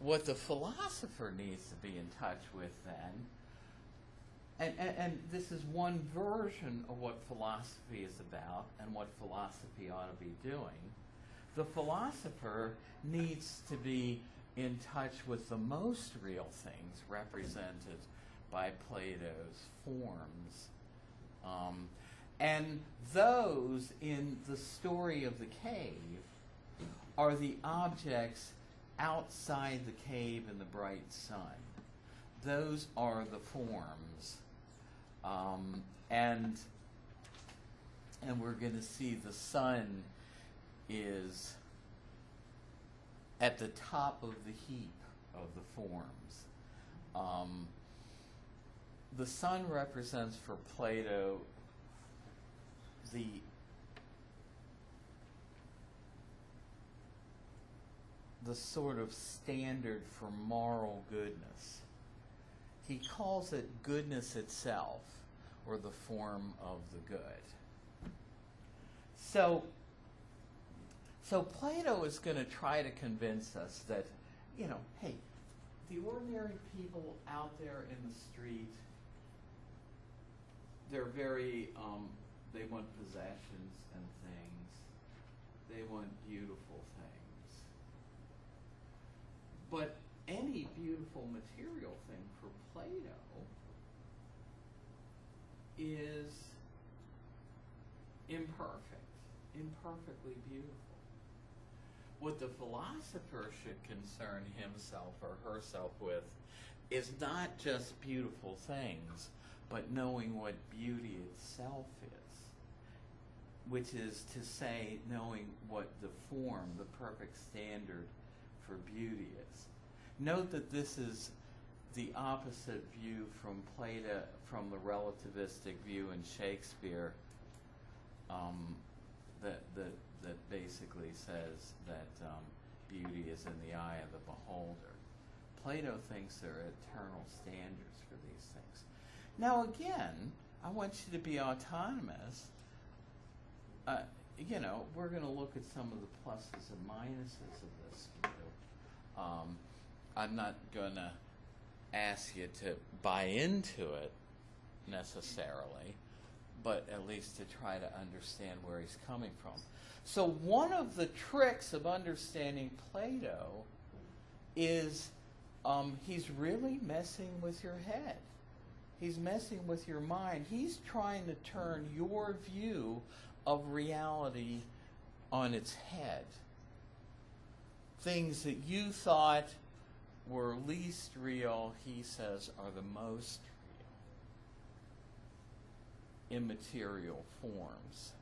what the philosopher needs to be in touch with then, and this is one version of what philosophy is about and what philosophy ought to be doing, the philosopher needs to be in touch with the most real things represented by Plato's forms. And those in the story of the cave are the objects outside the cave in the bright sun. Those are the forms. And we're going to see the sun is at the top of the heap of the forms. The sun represents for Plato the sort of standard for moral goodness. He calls it goodness itself, or the form of the good. So Plato is going to try to convince us that, hey, the ordinary people out there in the street, they're very, they want possessions and things. They want beautiful things. But any beautiful material thing for Plato is imperfectly beautiful. What the philosopher should concern himself or herself with is not just beautiful things, but knowing what beauty itself is, which is to say, knowing what the form, the perfect standard for beauty is. Note that this is the opposite view from Plato, from the relativistic view in Shakespeare, that basically says that beauty is in the eye of the beholder. Plato thinks there are eternal standards for these things. Now again, I want you to be autonomous. We're going to look at some of the pluses and minuses of this view. I'm not going to ask you to buy into it necessarily, but at least to try to understand where he's coming from. So one of the tricks of understanding Plato is he's really messing with your head. He's messing with your mind. He's trying to turn your view of reality on its head. Things that you thought were least real, he says, are the most real. Immaterial forms.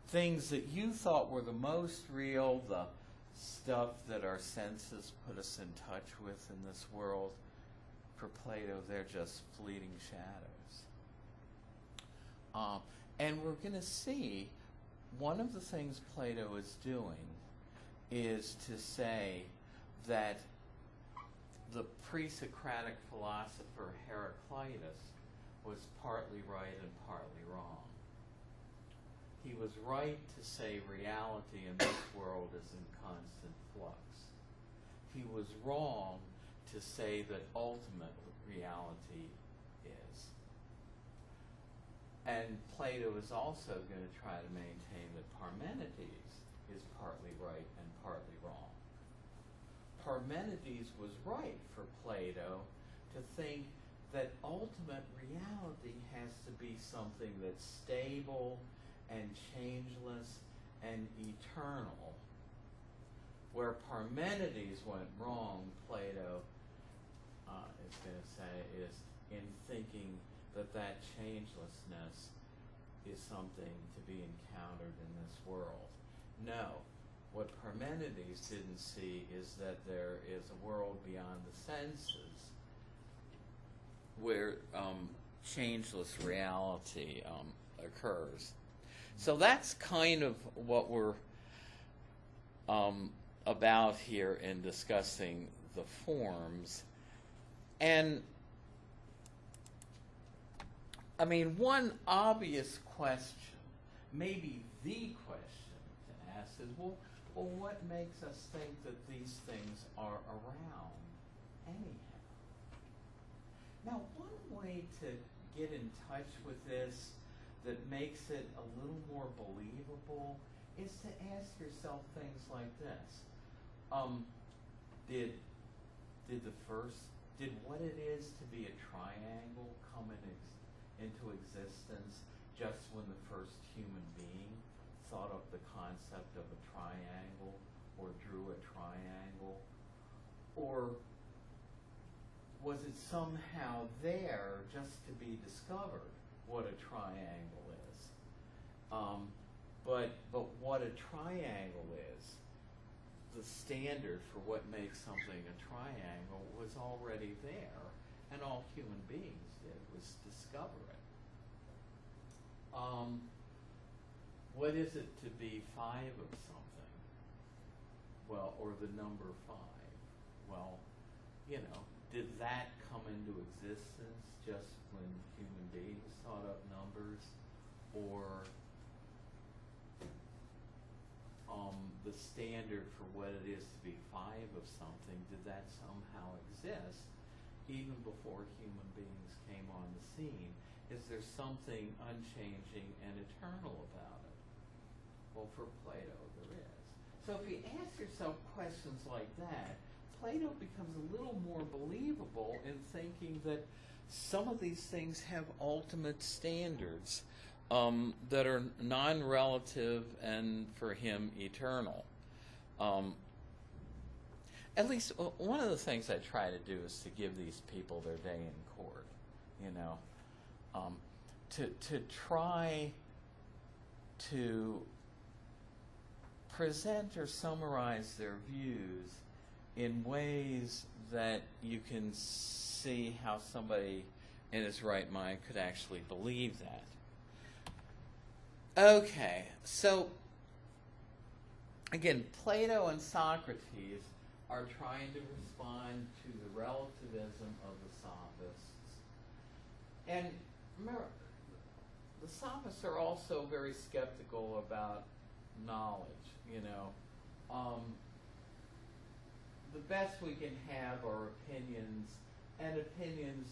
Things that you thought were the most real, the stuff that our senses put us in touch with in this world, for Plato, they're just fleeting shadows. And we're going to see one of the things Plato is doing is to say that the pre-Socratic philosopher Heraclitus was partly right and partly wrong. He was right to say reality in this world is in constant flux. He was wrong to say that ultimate reality is. And Plato is also going to try to maintain that Parmenides is partly right and partly wrong. Parmenides was right for Plato to think that ultimate reality has to be something that's stable and changeless and eternal. Where Parmenides went wrong, Plato is going to say, is in thinking that that changelessness is something to be encountered in this world. No. What Parmenides didn't see is that there is a world beyond the senses where changeless reality occurs. So that's kind of what we're about here in discussing the forms. And I mean, one obvious question, maybe the question to ask is, well, well, what makes us think that these things are around anyhow? Now, one way to get in touch with this that makes it a little more believable is to ask yourself things like this. Did what it is to be a triangle come into existence just when the first human being thought up the concept of a triangle or drew a triangle? Or was it somehow there just to be discovered what a triangle is? But what a triangle is, the standard for what makes something a triangle was already there, and all human beings did was discover it. What is it to be 5 of something? Well, or the number 5? Well, did that come into existence just when human beings thought up numbers? Or the standard for what it is to be 5 of something, did that somehow exist even before human beings came on the scene? Is there something unchanging and eternal about it? Well, for Plato, there is. So if you ask yourself questions like that, Plato becomes a little more believable in thinking that some of these things have ultimate standards that are non-relative and, for him, eternal. At least one of the things I try to do is to give these people their day in court, to try to present or summarize their views in ways that you can see how somebody in his right mind could actually believe that. Okay, so again, Plato and Socrates are trying to respond to the relativism of the Sophists. And remember, the Sophists are also very skeptical about knowledge, the best we can have are opinions, and opinions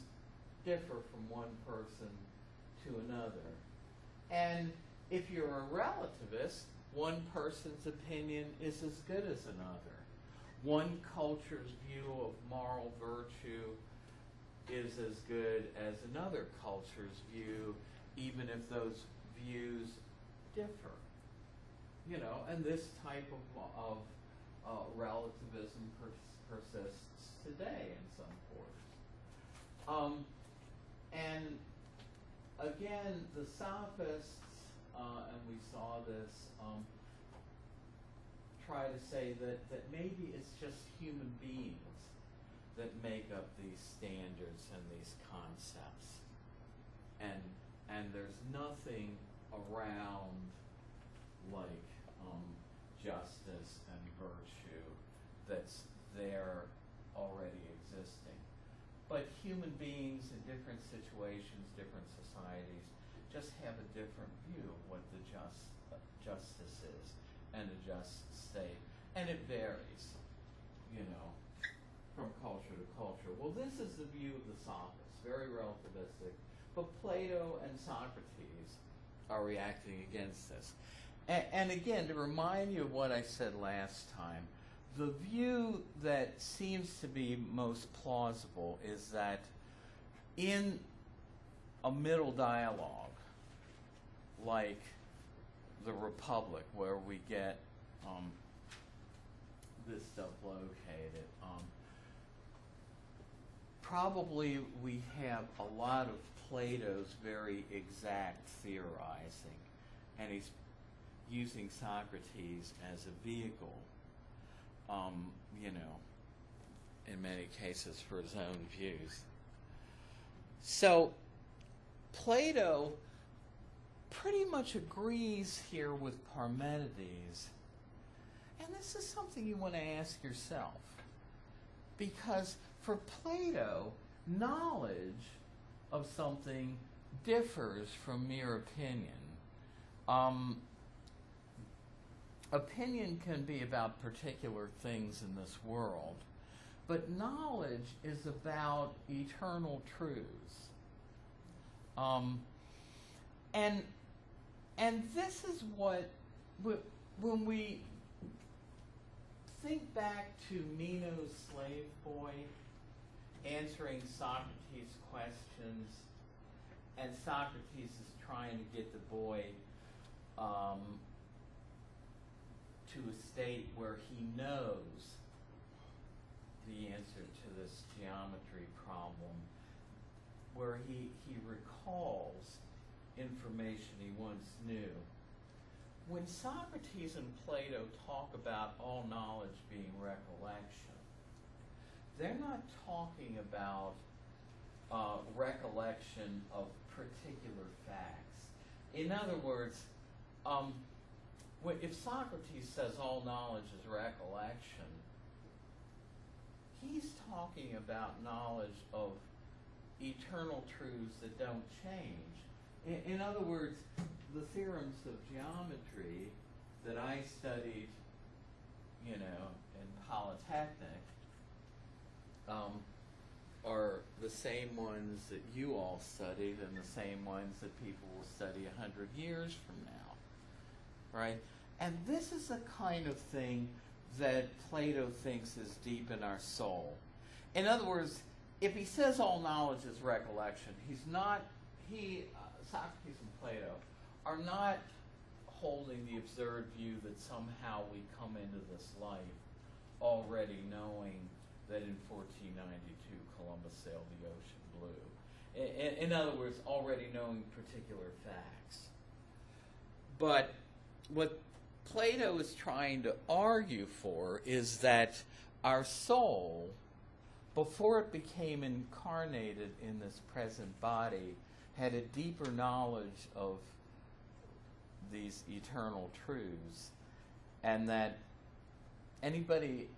differ from one person to another. And if you're a relativist, one person's opinion is as good as another. One culture's view of moral virtue is as good as another culture's view, even if those views differ. And this type of relativism persists today in some quarters. And again, the Sophists, and we saw this, try to say that maybe it's just human beings that make up these standards and these concepts. And there's nothing around like justice and virtue that's there already existing. But human beings in different situations, different societies, just have a different view of what the justice is and a just state. And it varies, from culture to culture. Well, this is the view of the Sophists, very relativistic. But Plato and Socrates are reacting against this. And again, to remind you of what I said last time, the view that seems to be most plausible is that in a middle dialogue, like the Republic, where we get this stuff located, probably we have a lot of Plato's very exact theorizing, and he's using Socrates as a vehicle, in many cases for his own views. So Plato pretty much agrees here with Parmenides, and this is something you want to ask yourself, because for Plato, knowledge of something differs from mere opinion. opinion can be about particular things in this world, but knowledge is about eternal truths. And this is what, when we think back to Meno's slave boy answering Socrates' questions, and Socrates is trying to get the boy to a state where he knows the answer to this geometry problem, where he recalls information he once knew. When Socrates and Plato talk about all knowledge being recollection, they're not talking about recollection of particular facts. In other words, if Socrates says all knowledge is recollection, he's talking about knowledge of eternal truths that don't change. In other words, the theorems of geometry that I studied, in Polytechnic, are the same ones that you all studied and the same ones that people will study 100 years from now, right? And this is the kind of thing that Plato thinks is deep in our soul. In other words, if he says all knowledge is recollection, Socrates and Plato are not holding the absurd view that somehow we come into this life already knowing that in 1492 Columbus sailed the ocean blue. In other words, already knowing particular facts. But what Plato is trying to argue for is that our soul, before it became incarnated in this present body, had a deeper knowledge of these eternal truths, and that anybody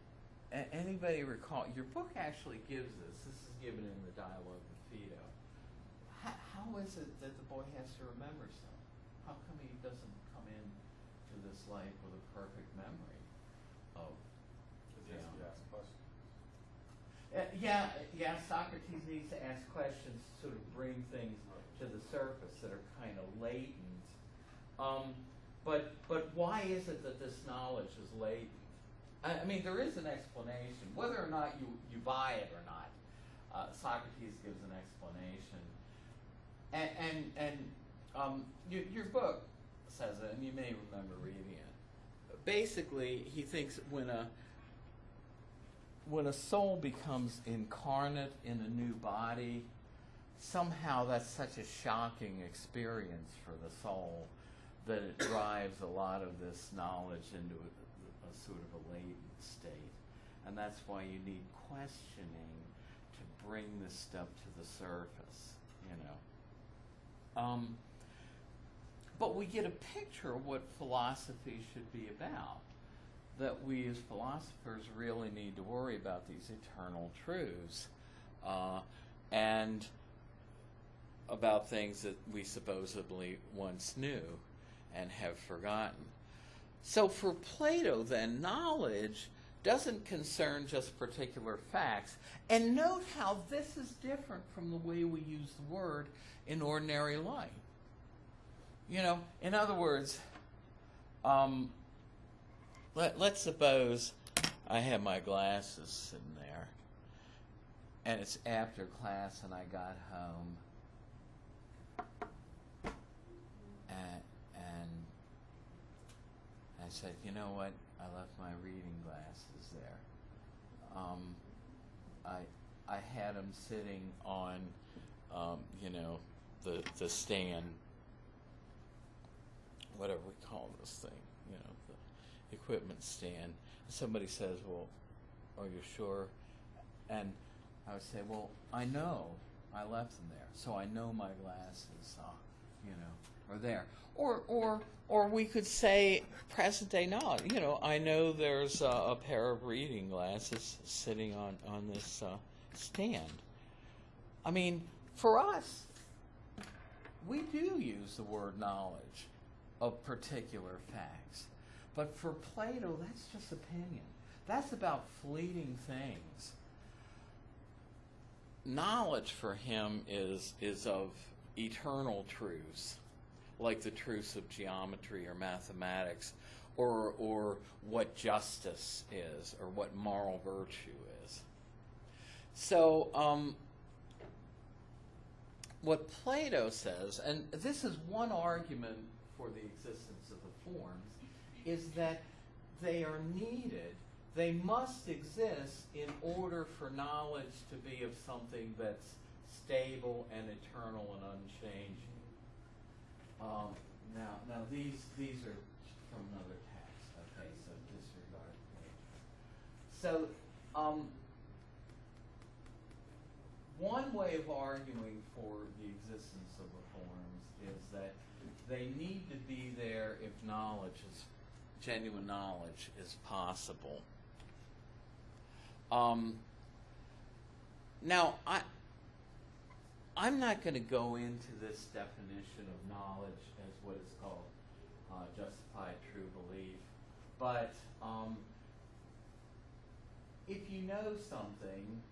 recall, your book actually gives this is given in the dialogue with Phaedo. How is it that the boy has to remember so? How come he doesn't come in to this life with a perfect memory of Socrates needs to ask questions to sort of bring things to the surface that are kind of latent. But why is it that this knowledge is latent? I mean, there is an explanation. Whether or not you buy it or not, Socrates gives an explanation. And your book says it, and you may remember reading it. Basically, he thinks when a soul becomes incarnate in a new body, somehow that's such a shocking experience for the soul that it drives a lot of this knowledge into a sort of a latent state. And that's why you need questioning to bring this stuff to the surface, But we get a picture of what philosophy should be about. That we as philosophers really need to worry about these eternal truths and about things that we supposedly once knew and have forgotten. So for Plato, then, knowledge doesn't concern just particular facts. And note how this is different from the way we use the word in ordinary life. In other words, let's suppose I have my glasses sitting there, and it's after class, and I got home, and I said, you know what? I left my reading glasses there. I had them sitting on, the stand, whatever we call this thing, the equipment stand. Somebody says, well, are you sure? And I would say, well, I know I left them there, so I know my glasses, are there. Or we could say present day knowledge. I know there's a pair of reading glasses sitting on this stand. I mean, for us, we do use the word knowledge of particular facts. But for Plato, that's just opinion. That's about fleeting things. Knowledge for him is of eternal truths, like the truths of geometry or mathematics, or what justice is, or what moral virtue is. So, what Plato says, and this is one argument for the existence of the forms, is that they are needed. They must exist in order for knowledge to be of something that's stable and eternal and unchanging. Now these are from another text. Okay, so disregard page. So, one way of arguing for the existence of the forms is that they need to be there if genuine knowledge is possible. Now, I'm not going to go into this definition of knowledge as what is called justified true belief, but if you know something,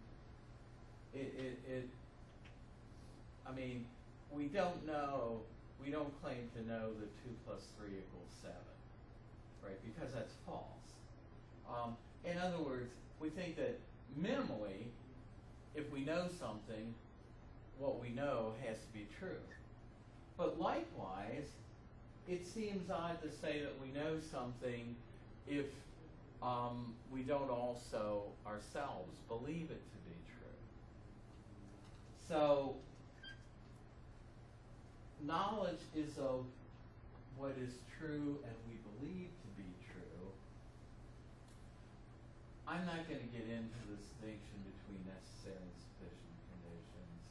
we don't claim to know that 2 plus 3 equals 7, right? Because that's false. In other words, we think that minimally, if we know something, what we know has to be true. But likewise, it seems odd to say that we know something if we don't also ourselves believe it to be true. So, knowledge is of what is true and we believe to be true. I'm not going to get into the distinction between necessary and sufficient conditions.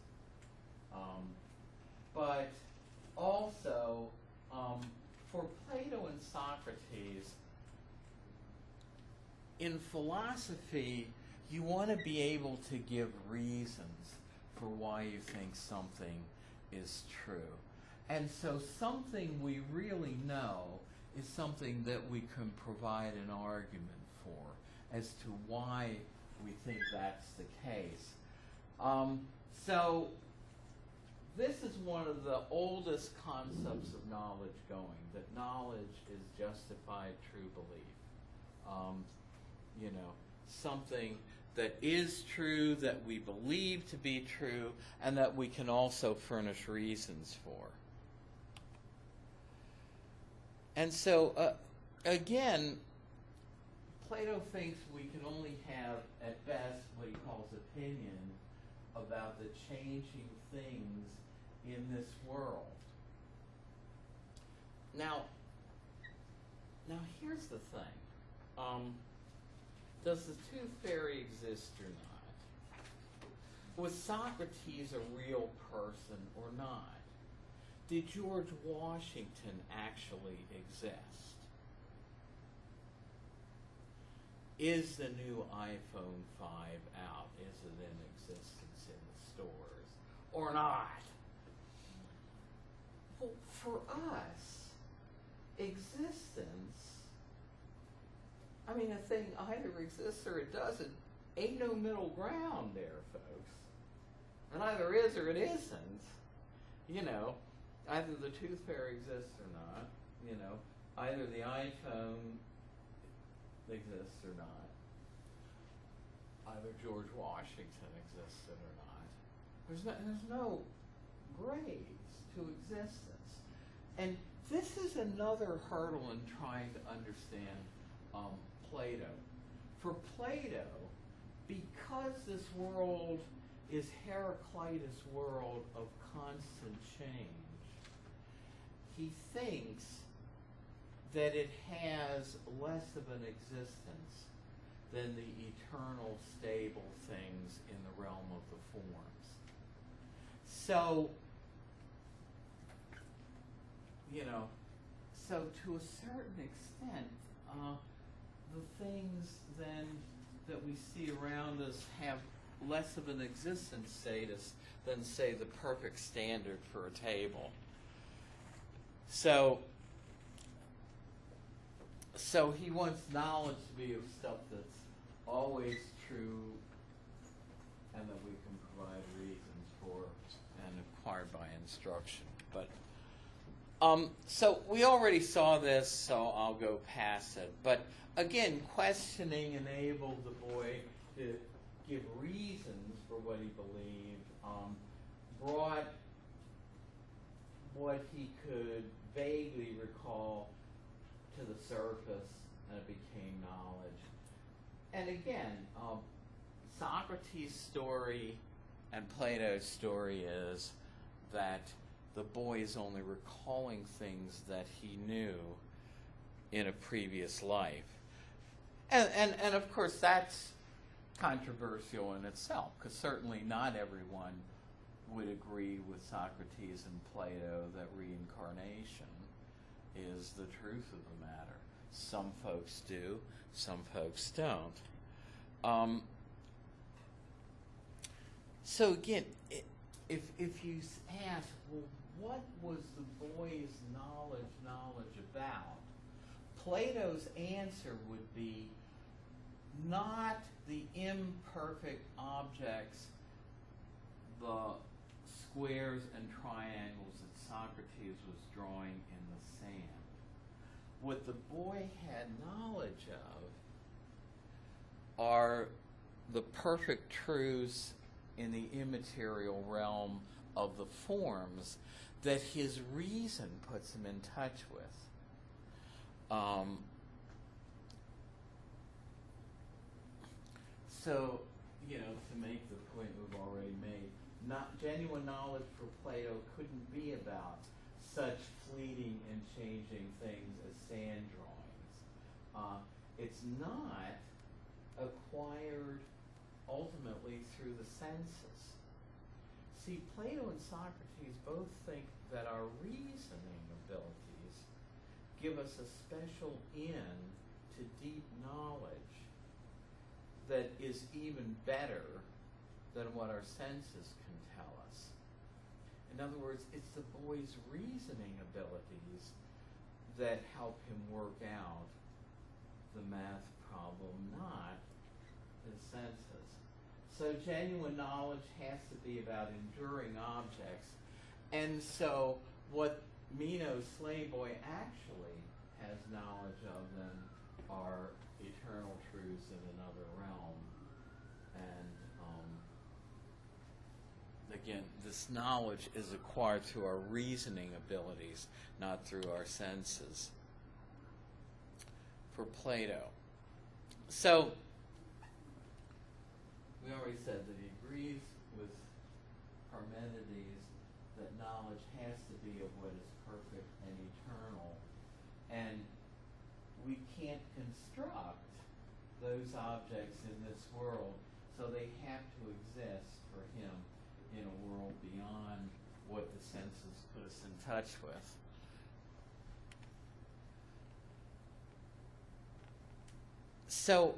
But also, for Plato and Socrates, in philosophy, you want to be able to give reasons for why you think something is true. And so something we really know is something that we can provide an argument for as to why we think that's the case. So this is one of the oldest concepts of knowledge going, that knowledge is justified true belief. Something that is true, that we believe to be true, and that we can also furnish reasons for. And so, again, Plato thinks we can only have, at best, what he calls opinion about the changing things in this world. Now here's the thing. Does the tooth fairy exist or not? Was Socrates a real person or not? Did George Washington actually exist? Is the new iPhone 5 out? Is it in existence in the stores or not? Well, for us, existence, a thing either exists or it doesn't. Ain't no middle ground there, folks. It either is or it isn't. Either the tooth fairy exists or not. Either the iPhone exists or not. Either George Washington existed or not. There's no grades to existence. And this is another hurdle in trying to understand Plato. For Plato, because this world is Heraclitus' world of constant change, he thinks that it has less of an existence than the eternal, stable things in the realm of the forms. So, so to a certain extent, the things then that we see around us have less of an existence status than, say, the perfect standard for a table. So So he wants knowledge to be of stuff that's always true and that we can provide reasons for and acquired by instruction. But so we already saw this, so I'll go past it. But again, questioning enabled the boy to give reasons for what he believed, brought what he could vaguely recall to the surface, and it became knowledge. And again, Socrates' story and Plato's story is that the boy is only recalling things that he knew in a previous life. And of course, that's controversial in itself, because certainly not everyone would agree with Socrates and Plato that reincarnation is the truth of the matter. Some folks do, some folks don't. So again, if you ask, well, what was the boy's knowledge about? Plato's answer would be not the imperfect objects, the squares and triangles that Socrates was drawing in the sand. What the boy had knowledge of are the perfect truths in the immaterial realm of the forms that his reason puts him in touch with. So, to make the point we've already made, genuine knowledge for Plato couldn't be about such fleeting and changing things as sand drawings. It's not acquired ultimately through the senses. See, Plato and Socrates both think that our reasoning abilities give us a special in to deep knowledge that is even better than what our senses can tell us. In other words, it's the boy's reasoning abilities that help him work out the math problem, not his senses. So genuine knowledge has to be about enduring objects. And so what Meno's slave boy actually has knowledge of then are eternal truths in another realm. And again, this knowledge is acquired through our reasoning abilities, not through our senses. For Plato. So, we already said that he agrees with Parmenides that knowledge has to be of what is perfect and eternal. And we can't construct those objects in this world, so they have to exist for him in a world beyond what the senses put us in touch with. So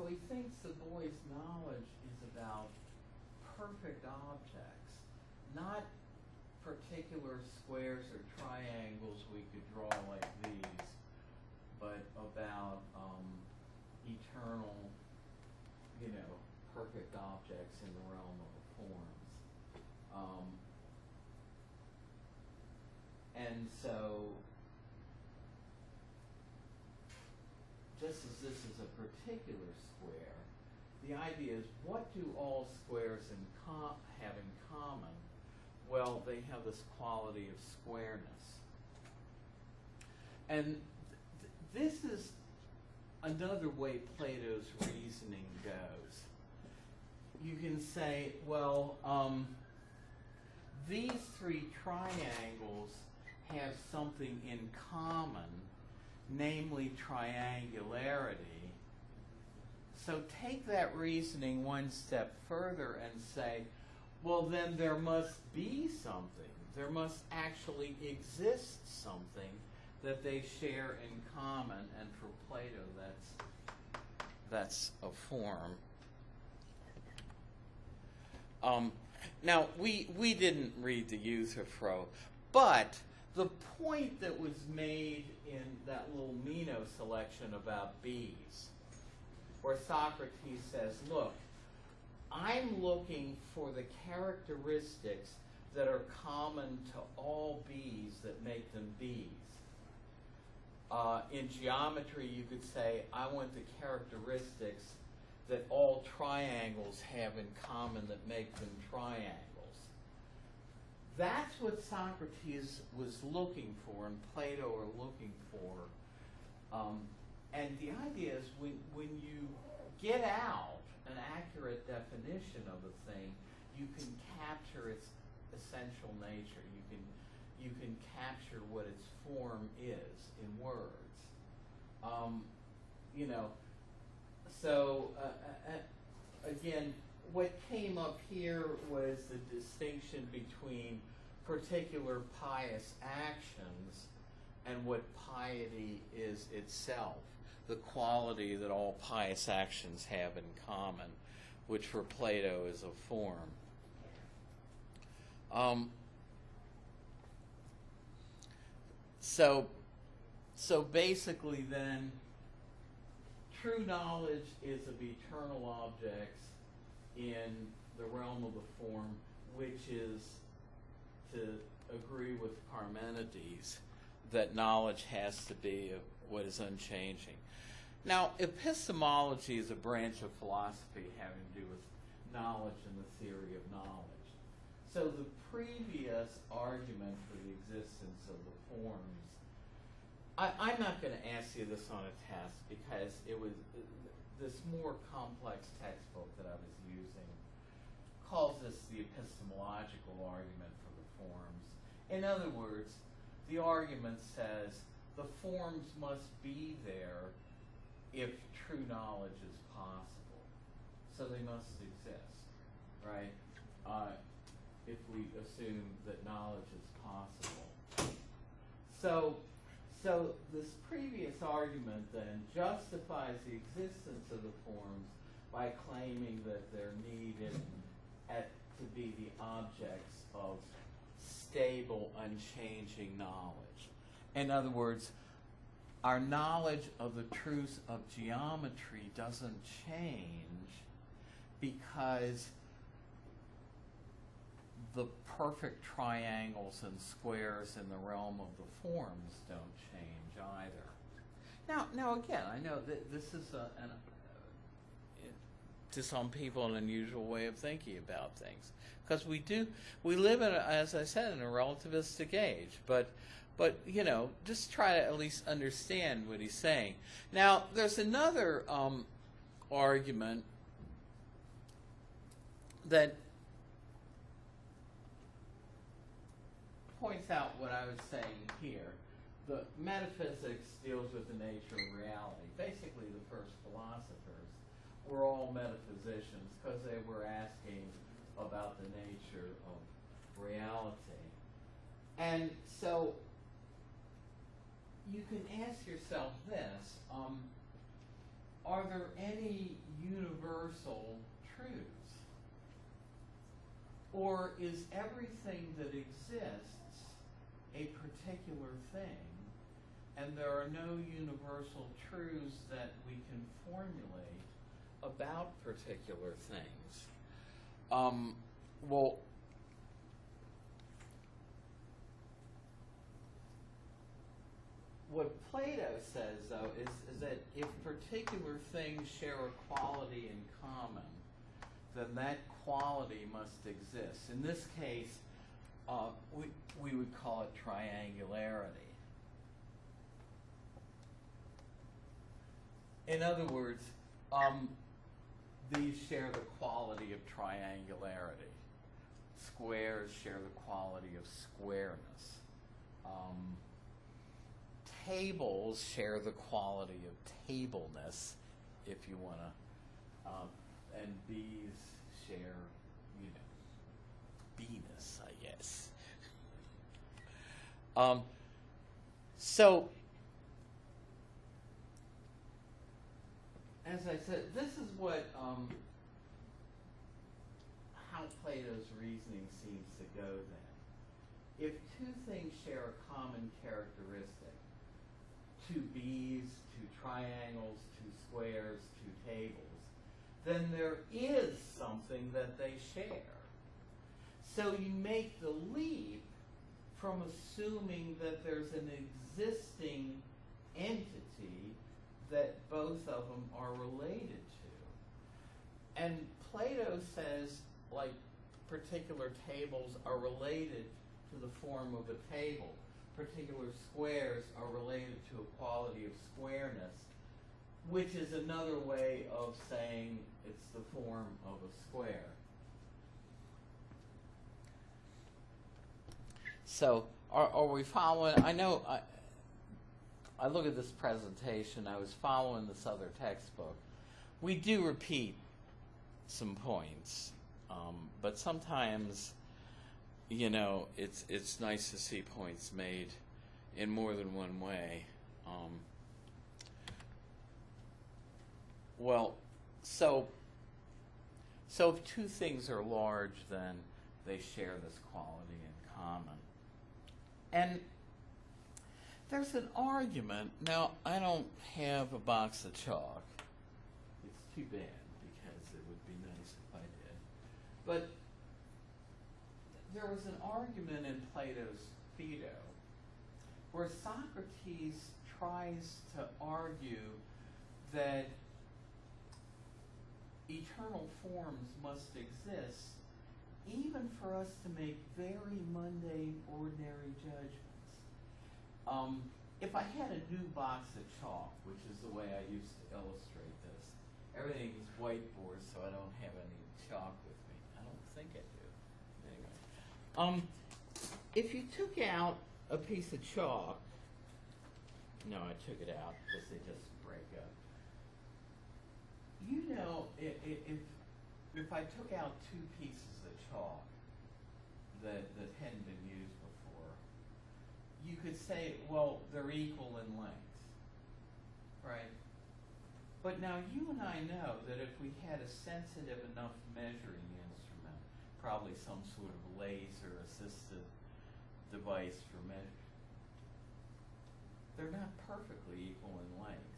he thinks the boy's knowledge is about perfect objects, not particular squares or triangles we could draw like these, but about eternal, perfect objects in the realm of the forms. And so, just as this is a particular square, the idea is, what do all squares have in common? Well, they have this quality of squareness. And this is another way Plato's reasoning goes. You can say, well, these three triangles have something in common, namely triangularity. So take that reasoning one step further and say, well, then there must be something. There must actually exist something that they share in common, and for Plato, that's a form. Now, we didn't read the Euthyphro, but the point that was made in that little Meno selection about bees, where Socrates says, look, I'm looking for the characteristics that are common to all bees that make them bees. In geometry, you could say, I want the characteristics that all triangles have in common that make them triangles. That's what Socrates was looking for and Plato are looking for. And the idea is when you get out an accurate definition of a thing, you can capture its essential nature. You can capture what its form is in words. Again, what came up here was the distinction between particular pious actions and what piety is itself, the quality that all pious actions have in common, which for Plato is a form. So basically then, true knowledge is of eternal objects in the realm of the form, which is, to agree with Parmenides, that knowledge has to be of what is unchanging. Now, epistemology is a branch of philosophy having to do with knowledge and the theory of knowledge. So the previous argument for the existence of the forms, I'm not going to ask you this on a test because it was this more complex textbook that I was using calls this the epistemological argument for the forms. In other words, the argument says the forms must be there if true knowledge is possible. So they must exist, right? If we assume that knowledge is possible. So this previous argument then justifies the existence of the forms by claiming that they're needed to be the objects of stable, unchanging knowledge. In other words, our knowledge of the truths of geometry doesn't change because the perfect triangles and squares in the realm of the forms don't change either. Now again, I know that this is to some people an unusual way of thinking about things, because we live in, as I said, in a relativistic age, but just try to at least understand what he's saying. Now, there's another argument that points out what I was saying here. The metaphysics deals with the nature of reality. Basically, the first philosophers were all metaphysicians because they were asking about the nature of reality. And so you can ask yourself this, are there any universal truths? Or is everything that exists a particular thing, and there are no universal truths that we can formulate about particular things? Well, what Plato says, though, is that if particular things share a quality in common, then that quality must exist. In this case, we would call it triangularity. In other words, these share the quality of triangularity. Squares share the quality of squareness. Tables share the quality of tableness, if you want to, and bees share, beeness, I guess. So, as I said, this is what how Plato's reasoning seems to go then. if two things share a common characteristic, two B's, two triangles, two squares, two tables, then there is something that they share. So you make the leap from assuming that there's an existing entity that both of them are related to. And Plato says, like, particular tables are related to the form of a table. Particular squares are related to a quality of squareness, which is another way of saying it's the form of a square. So, are we following? I know I look at this presentation, I was following this other textbook. We do repeat some points, but sometimes, you know, it's nice to see points made in more than one way. Well, so if two things are large, then they share this quality in common. And there's an argument. Now, I don't have a box of chalk. It's too bad, because it would be nice if I did. But there was an argument in Plato's Phaedo where Socrates tries to argue that eternal forms must exist even for us to make very mundane, ordinary judgments. If I had a new box of chalk, which is the way I used to illustrate this, everything is whiteboard, so I don't have any chalk with me. I don't think I do. Anyway, if you took out a piece of chalk, no, I took it out because they just break up. You know, if I took out two pieces of chalk that hadn't been used before, you could say, well, they're equal in length, right? But now you and I know that if we had a sensitive enough measuring instrument, probably some sort of laser-assisted device for measuring, they're not perfectly equal in length,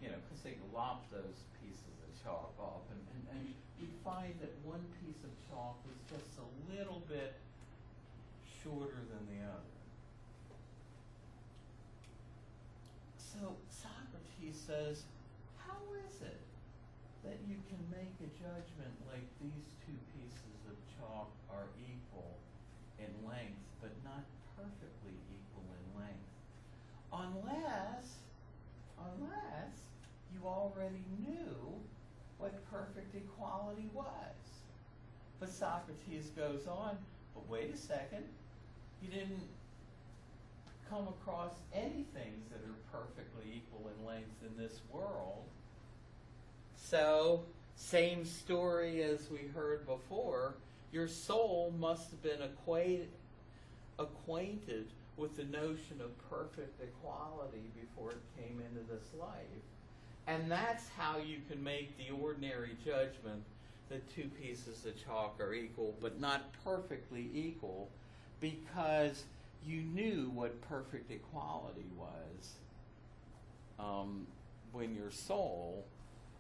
you know, because they lop those pieces of chalk off, and you find that one piece of chalk is just a little bit shorter than the other. So Socrates says, how is it that you can make a judgment like these two pieces of chalk are equal in length, but not perfectly equal in length? Unless you already knew what perfect equality was. But Socrates goes on, but wait a second, you didn't come across any things that are perfectly equal in length in this world. So, same story as we heard before, your soul must have been acquainted with the notion of perfect equality before it came into this life. And that's how you can make the ordinary judgment that two pieces of chalk are equal, but not perfectly equal, because you knew what perfect equality was when your soul,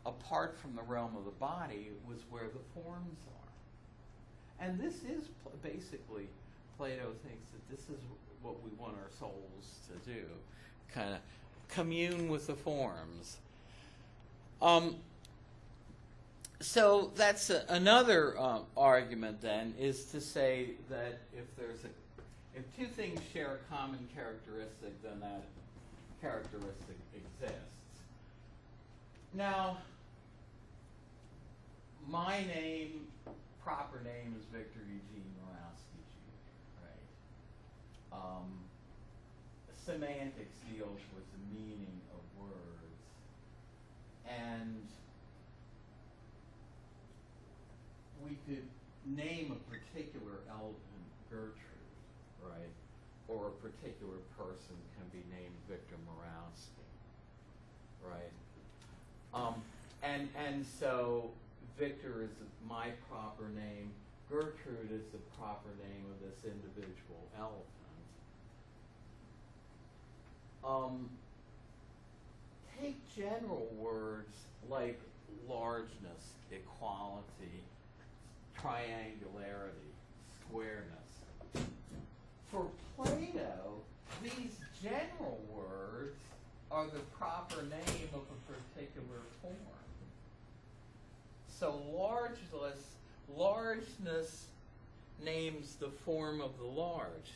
apart from the realm of the body, was where the forms are. And this is basically, Plato thinks that this is what we want our souls to do, kind of commune with the forms. So that's another argument then, is to say that if two things share a common characteristic, then that characteristic exists. Now, my name, proper name, is Victor Eugene Morawski Jr., right? Semantics deals with the meaning of words. And we could name a particular elephant Gertrude, right? Or a particular person can be named Victor Morawski, right? And so Victor is my proper name, Gertrude is the proper name of this individual elephant. take general words like largeness, equality, triangularity, squareness. For Plato, these general words are the proper name of a particular form. So largeness names the form of the large.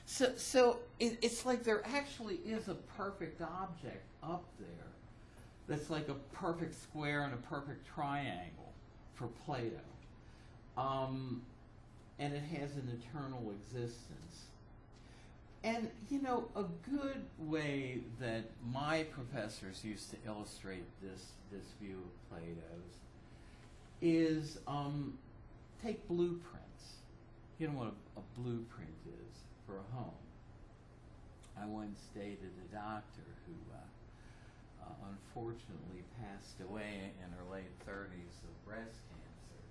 So it's like there actually is a perfect object up there that's like a perfect square and a perfect triangle for Plato. And it has an eternal existence. And, you know, a good way that my professors used to illustrate this view of Plato's is take blueprints. You know what a blueprint is for a home. I once dated a doctor who unfortunately passed away in her late 30s of breast cancer.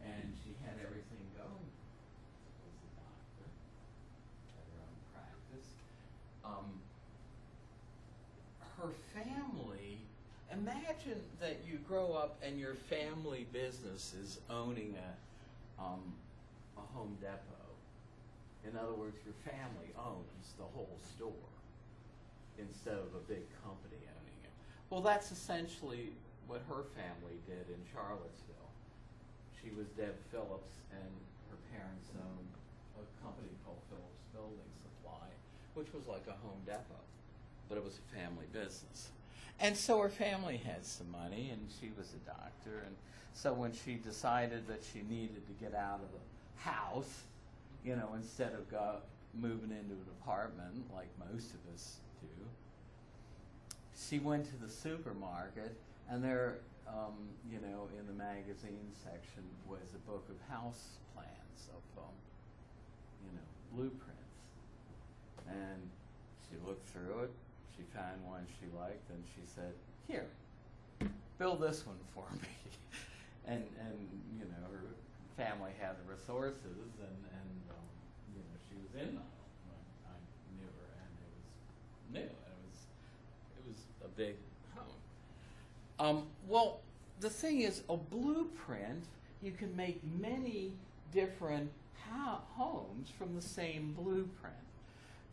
And she had everything going. She was a doctor, had her own practice. Her family, imagine that you grow up and your family business is owning a Home Depot. In other words, your family owns the whole store instead of a big company owning it. Well, that's essentially what her family did in Charlottesville. She was Deb Phillips, and her parents owned a company called Phillips Building Supply, which was like a Home Depot, but it was a family business. And so her family had some money, and she was a doctor, and so when she decided that she needed to get out of the house, you know, instead of moving into an apartment like most of us do, she went to the supermarket, and there, you know, in the magazine section was a book of house plans of, you know, blueprints. And she looked through it, she found one she liked, and she said, "Here, build this one for me." and you know, her family had the resources, and you know, she was in on it when I knew her, and it was new. It was a big home. Well, the thing is, a blueprint, you can make many different homes from the same blueprint.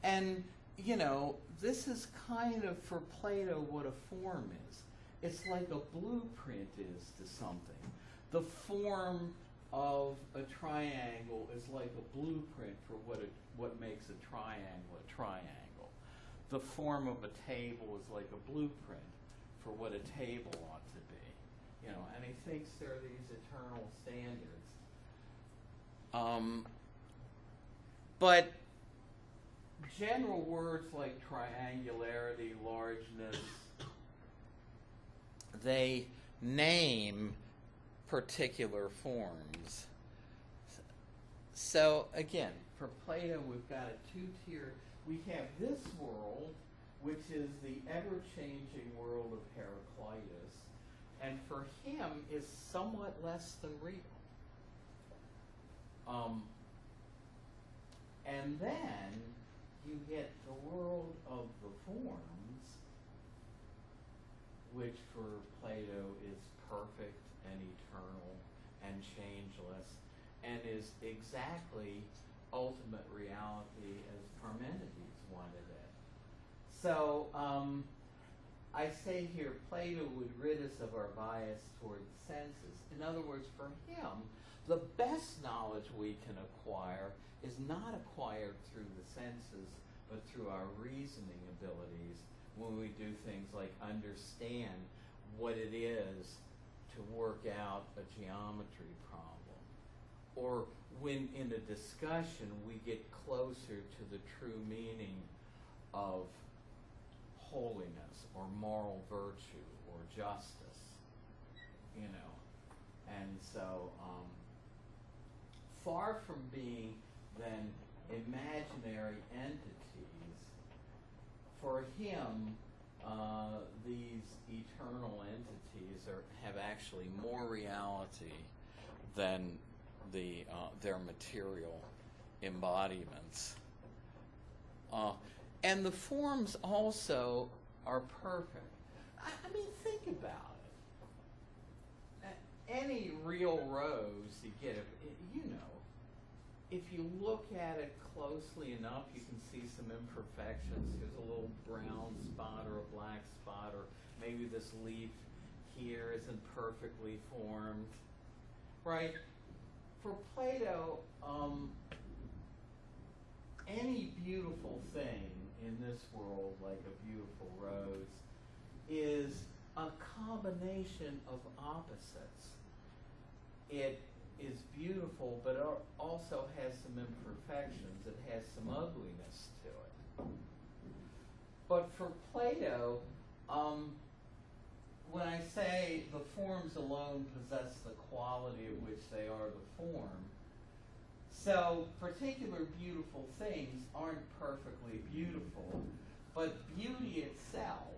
And, you know, this is kind of, for Plato, what a form is. It's like a blueprint is to something. The form of a triangle is like a blueprint for what makes a triangle. The form of a table is like a blueprint for what a table ought to be. You know, and he thinks there are these eternal standards. But general words like triangularity, largeness, they name particular forms. So again, for Plato, we've got a two-tier. We have this world, which is the ever-changing world of Heraclitus, and for him is somewhat less than real. And then you get the world of the forms, which for Plato is perfect and eternal and changeless, and is exactly ultimate reality as Parmenides wanted it. So I say here, Plato would rid us of our bias toward the senses. In other words, for him, the best knowledge we can acquire is not acquired through the senses, but through our reasoning abilities when we do things like understand what it is to work out a geometry problem, or when in a discussion we get closer to the true meaning of holiness or moral virtue or justice, you know. And so far from being then imaginary entities, for him these eternal entities have actually more reality than their material embodiments. And the forms also are perfect. I mean, think about it. Any real rose you get, you know, if you look at it closely enough, you can see some imperfections. There's a little brown spot or a black spot, or maybe this leaf here isn't perfectly formed, right? For Plato, any beautiful thing in this world, like a beautiful rose, is a combination of opposites. It is beautiful, but it also has some imperfections. It has some ugliness to it. But for Plato, when I say the forms alone possess the quality of which they are the form, so particular beautiful things aren't perfectly beautiful, but beauty itself,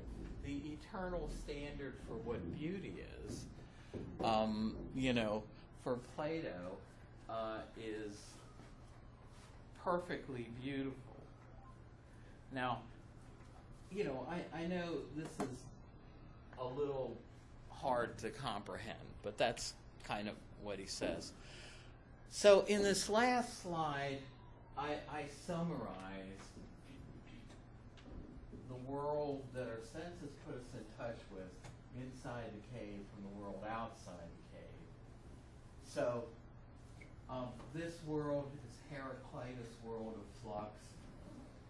the eternal standard for what beauty is, you know, for Plato, is perfectly beautiful. Now, you know, I know this is a little hard to comprehend, but that's kind of what he says. So in this last slide, I summarize the world that our senses put us in touch with inside the cave from the world outside the cave. So this world is Heraclitus' world of flux,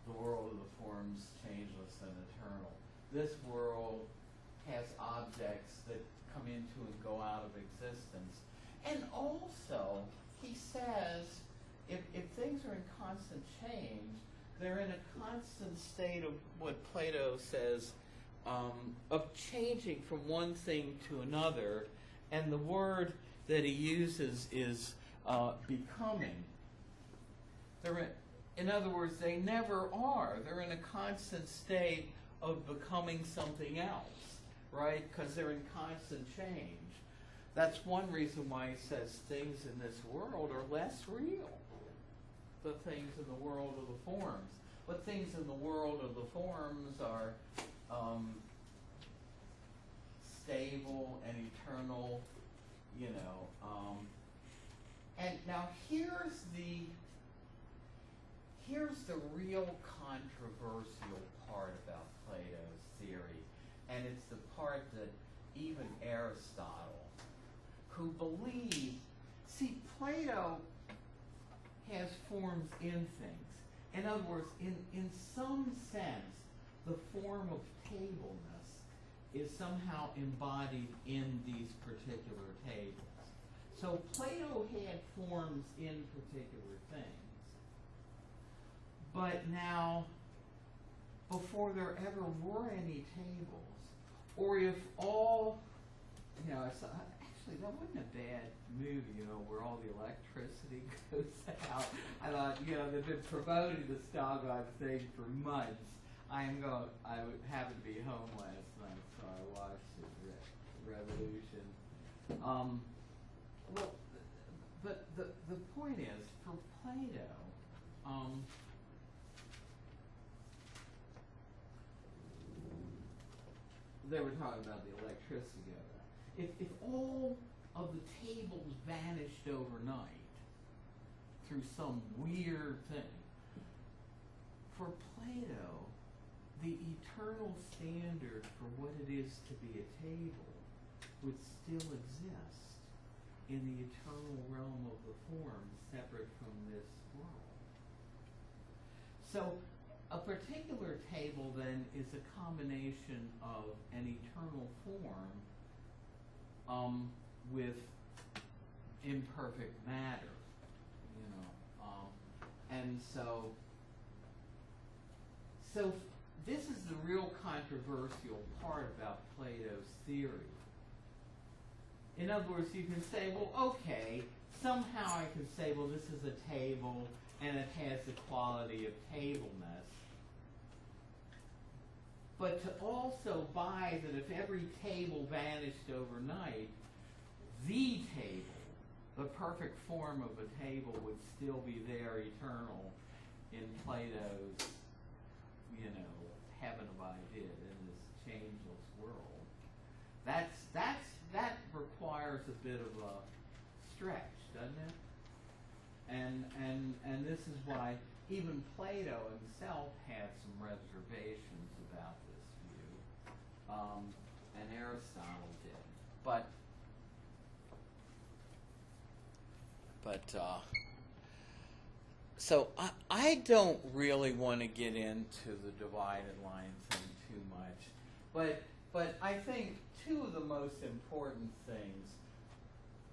the world of the forms changeless and eternal. This world has objects that come into and go out of existence. And also, he says, if things are in constant change, they're in a constant state of what Plato says, of changing from one thing to another, and the word that he uses is becoming. In other words, they never are. They're in a constant state of becoming something else, right? Because they're in constant change. That's one reason why he says things in this world are less real than things in the world of the forms. But things in the world of the forms are stable and eternal, you know. And now here's the real controversial part about Plato's theory, and it's the part that even Aristotle, who believed, see, Plato has forms in things. In other words, in some sense, the form of tableness is somehow embodied in these particular tables. So Plato had forms in particular things. But now, before there ever were any tables, or if all, you know, actually that wasn't a bad movie, you know, where all the electricity goes out. I thought, you know, they've been promoting this doggone thing for months. I happened to be home last night, so I watched it, Revolution. Well, but the point is, for Plato, they were talking about the electricity of it. If all of the tables vanished overnight through some weird thing, for Plato, the eternal standard for what it is to be a table would still exist in the eternal realm of the form separate from this world. So a particular table then is a combination of an eternal form with imperfect matter, you know, and so this is the real controversial part about Plato's theory. In other words, you can say, well, okay, somehow I can say, well, this is a table and it has the quality of tableness. But to also buy that if every table vanished overnight, the table, the perfect form of a table, would still be there eternal in Plato's heaven have I did in this changeless world. That requires a bit of a stretch, doesn't it? And this is why even Plato himself had some reservations about this view, and Aristotle did. So I don't really want to get into the divided line thing too much, but I think two of the most important things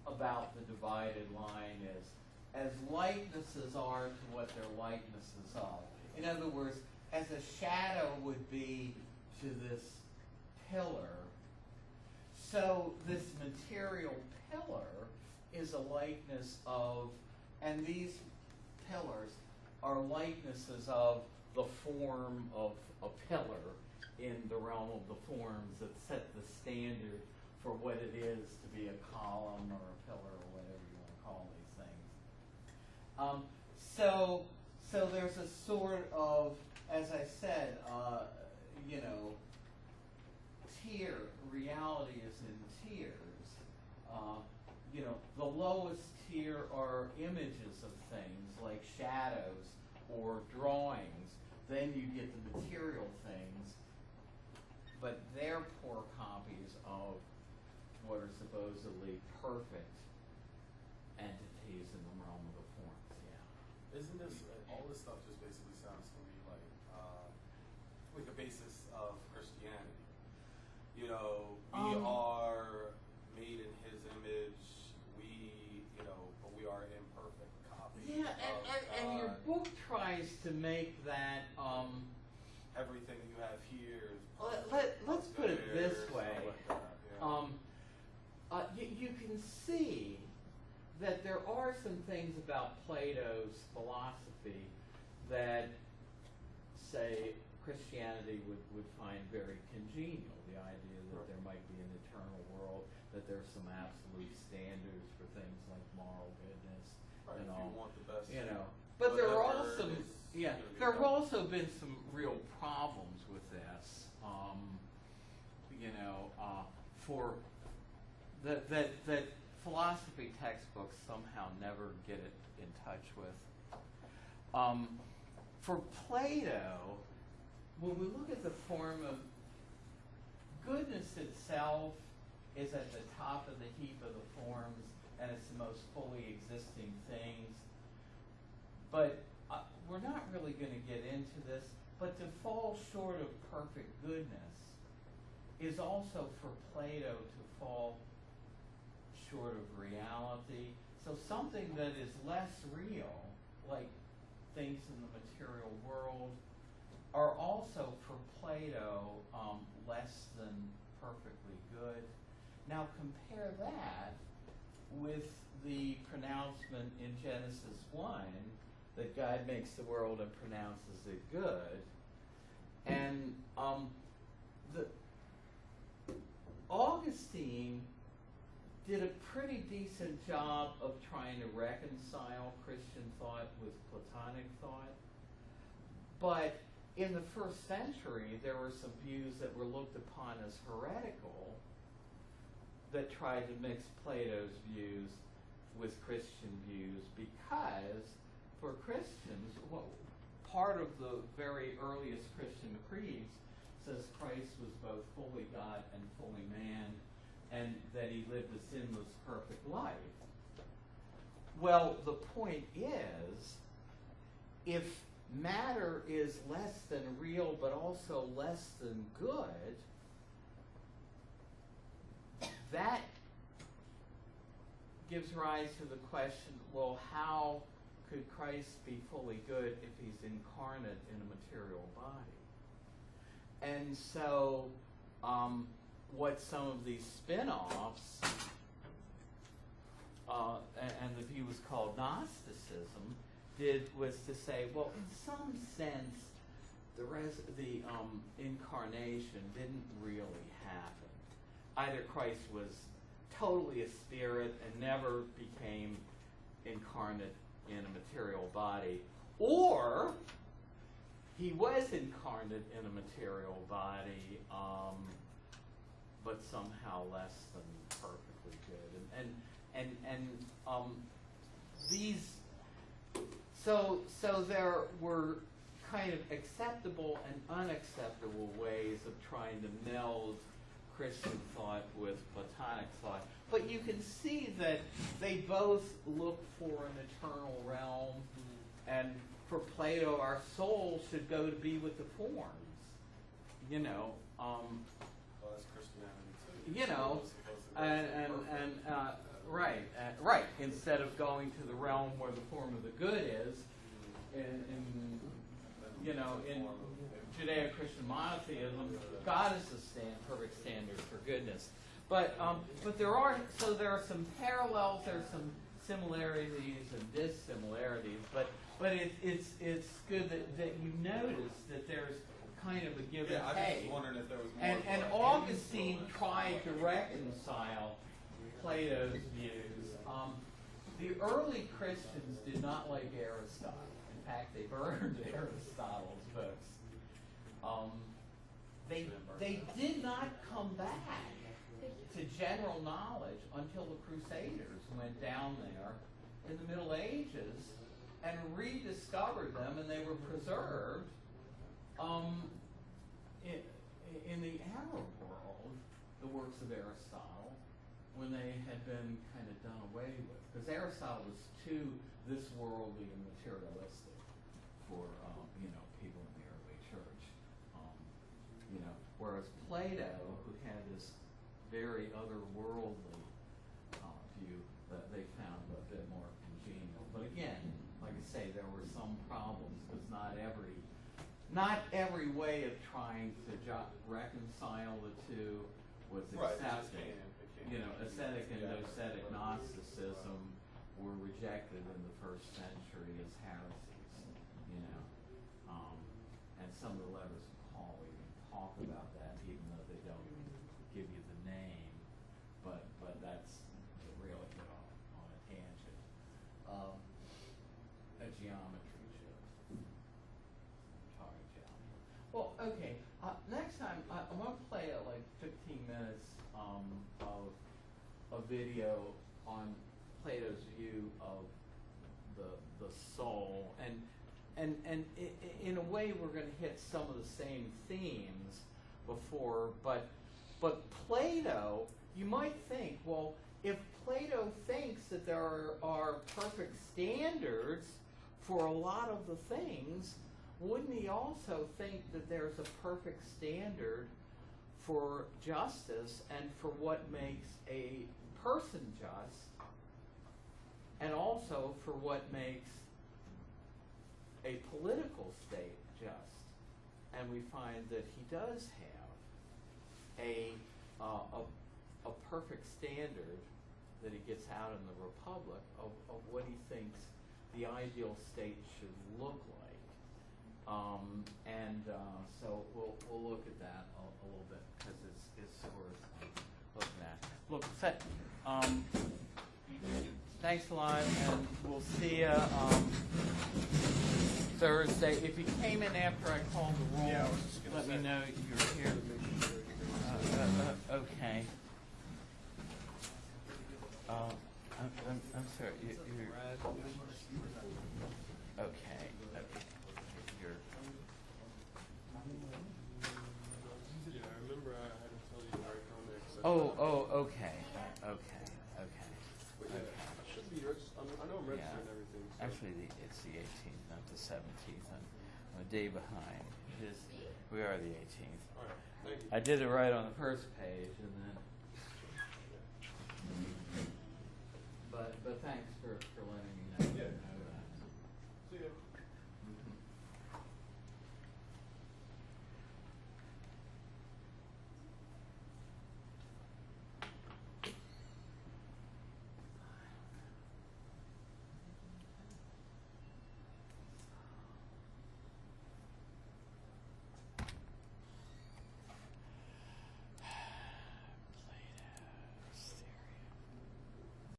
about the divided line is, as likenesses are to what their likenesses are. In other words, as a shadow would be to this pillar, so this material pillar is a likeness of, and these pillars are likenesses of the form of a pillar in the realm of the forms that set the standard for what it is to be a column or a pillar or whatever you want to call these things. So there's a sort of, as I said, tier. Reality is in tiers. The lowest tier are images of things like shadows or drawings. Then you get the material things, but they're poor copies of what are supposedly perfect entities in the realm of the forms. Yeah. Isn't this all this stuff just basically sounds to me like a basis of Christianity? We are made in His image. But we are imperfect copies. Yeah, and your book tries to make that. Everything you have here is let's put it this way. Like that, You can see that there are some things about Plato's philosophy that, say, Christianity would find very congenial. The idea that there might be an eternal world, that there's some absolute standards for things like moral goodness and if all. You want the best, but there are also there have also been some real problems with this. For that philosophy textbooks somehow never get it in touch with. For Plato, when we look at the form of goodness itself is at the top of the heap of the forms, and it's the most fully existing things. But we're not really going to get into this, but to fall short of perfect goodness is also for Plato to fall short of reality. So something that is less real, like things in the material world, are also for Plato less than perfectly good. Now compare that with the pronouncement in Genesis 1 that God makes the world and pronounces it good. And Augustine did a pretty decent job of trying to reconcile Christian thought with Platonic thought. But in the first century, there were some views that were looked upon as heretical that tried to mix Plato's views with Christian views, because for Christians, part of the very earliest Christian creeds says Christ was both fully God and fully man, and that he lived a sinless, perfect life. Well, the point is, if matter is less than real but also less than good, that gives rise to the question, well, how could Christ be fully good if he's incarnate in a material body? And so what some of these spin-offs, and the view was called Gnosticism, did was to say, well, in some sense, the incarnation didn't really happen. Either Christ was totally a spirit and never became incarnate in a material body, or he was incarnate in a material body, but somehow less than perfectly good. And these, so there were kind of acceptable and unacceptable ways of trying to meld Christian thought with Platonic thought. But you can see that they both look for an eternal realm, and for Plato, our soul should go to be with the forms. You know, Well, that's Christianity too. you know, right. Instead of going to the realm where the form of the good is, in Judeo-Christian monotheism, God is the perfect standard for goodness. But there are some parallels, there are some similarities and dissimilarities. But it's good that you notice that there's kind of a give and I was take. just wondering if there was more. And Augustine tried to reconcile Plato's views. The early Christians did not like Aristotle. In fact, they burned Aristotle's books. They did not come back to general knowledge until the Crusaders went down there in the Middle Ages and rediscovered them, and they were preserved in the Arab world, the works of Aristotle, when they had been kind of done away with. Because Aristotle was too this worldly and materialistic for people in the early church. Whereas Plato, who had this very otherworldly view, that they found a bit more congenial. But again, like I say, there were some problems because not every way of trying to reconcile the two was accepted. Ascetic and docetic Gnosticism were rejected in the first century as heresies. And some of the letters of Paul even talk about that, even though they don't give you the name. But that's really get on a tangent. A geometry shift. Talking geometry. Well, okay. Next time I'm going to play like 15 minutes of a video on Plato's view of the soul, and in a way we're going to hit some of the same themes before, but Plato, you might think, well, if Plato thinks that there are perfect standards for a lot of the things, wouldn't he also think that there's a perfect standard for justice and for what makes a person just, and also for what makes a political state just? And we find that he does have a perfect standard that he gets out in the Republic of what he thinks the ideal state should look like. So we'll look at that a little bit because it's worth looking at. Look, thanks a lot, and we'll see you Thursday. If you came in after I called the roll, let me know you're here. Okay. I'm sorry. You're okay. You're. Yeah, I remember I had to tell you right on there. Okay. Should be registered. I know I'm registered and everything. So. Actually, it's the 18th, not the 17th. I'm a day behind. We are the 18th. All right. Thank you. I did it right on the first page, and then. But thanks for letting me.